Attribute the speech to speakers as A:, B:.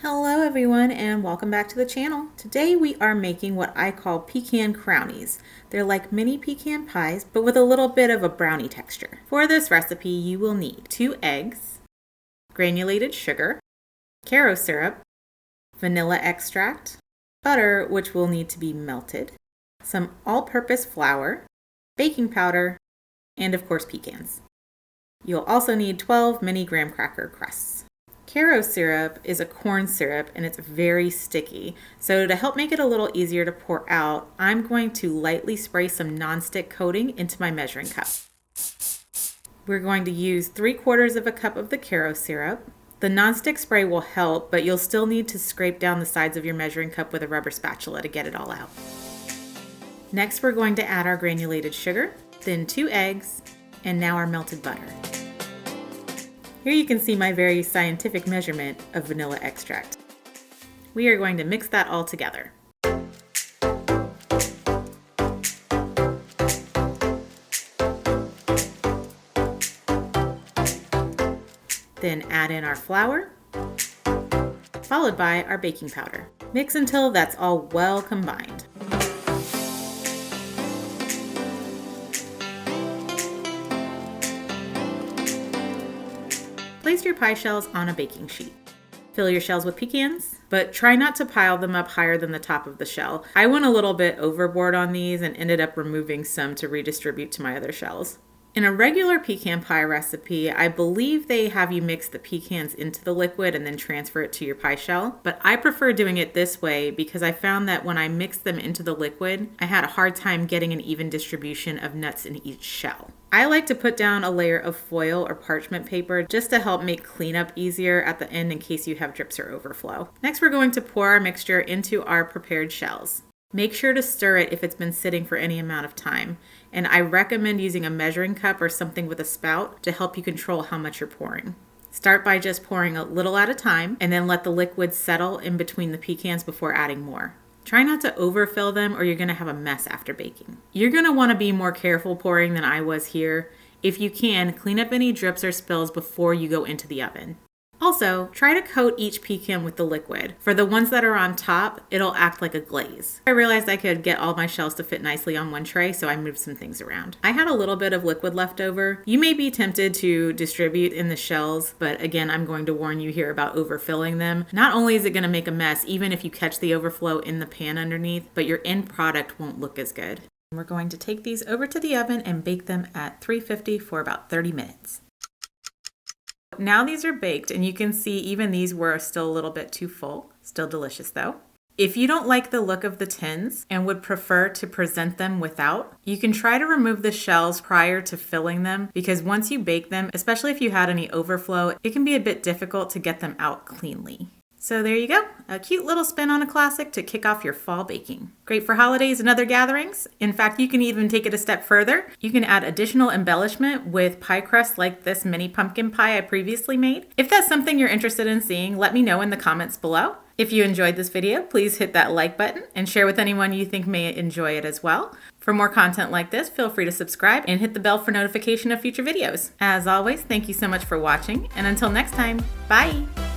A: Hello everyone and welcome back to the channel. Today we are making what I call pecan crownies. They're like mini pecan pies but with a little bit of a brownie texture. For this recipe you will need 2 eggs, granulated sugar, Karo syrup, vanilla extract, butter which will need to be melted, some all-purpose flour, baking powder, and of course pecans. You'll also need 12 mini graham cracker crusts. Karo syrup is a corn syrup and it's very sticky. So to help make it a little easier to pour out, I'm going to lightly spray some nonstick coating into my measuring cup. We're going to use 3/4 of a cup of the Karo syrup. The nonstick spray will help, but you'll still need to scrape down the sides of your measuring cup with a rubber spatula to get it all out. Next, we're going to add our granulated sugar, then 2 eggs, and now our melted butter. Here you can see my very scientific measurement of vanilla extract. We are going to mix that all together. Then add in our flour, followed by our baking powder. Mix until that's all well combined. Place your pie shells on a baking sheet. Fill your shells with pecans, but try not to pile them up higher than the top of the shell. I went a little bit overboard on these and ended up removing some to redistribute to my other shells. In a regular pecan pie recipe, I believe they have you mix the pecans into the liquid and then transfer it to your pie shell, but I prefer doing it this way because I found that when I mixed them into the liquid, I had a hard time getting an even distribution of nuts in each shell. I like to put down a layer of foil or parchment paper just to help make cleanup easier at the end in case you have drips or overflow. Next, we're going to pour our mixture into our prepared shells. Make sure to stir it if it's been sitting for any amount of time, and I recommend using a measuring cup or something with a spout to help you control how much you're pouring. Start by just pouring a little at a time, and then let the liquid settle in between the pecans before adding more. Try not to overfill them or you're going to have a mess after baking. You're going to want to be more careful pouring than I was here. If you can, clean up any drips or spills before you go into the oven. Also, try to coat each pecan with the liquid. For the ones that are on top, it'll act like a glaze. I realized I could get all my shells to fit nicely on one tray, so I moved some things around. I had a little bit of liquid left over. You may be tempted to distribute in the shells, but again, I'm going to warn you here about overfilling them. Not only is it going to make a mess, even if you catch the overflow in the pan underneath, but your end product won't look as good. We're going to take these over to the oven and bake them at 350 for about 30 minutes. Now these are baked and you can see even these were still a little bit too full. Still delicious though. If you don't like the look of the tins and would prefer to present them without, you can try to remove the shells prior to filling them because once you bake them, especially if you had any overflow, it can be a bit difficult to get them out cleanly. So there you go, a cute little spin on a classic to kick off your fall baking. Great for holidays and other gatherings. In fact, you can even take it a step further. You can add additional embellishment with pie crust like this mini pumpkin pie I previously made. If that's something you're interested in seeing, let me know in the comments below. If you enjoyed this video, please hit that like button and share with anyone you think may enjoy it as well. For more content like this, feel free to subscribe and hit the bell for notification of future videos. As always, thank you so much for watching, and until next time, bye!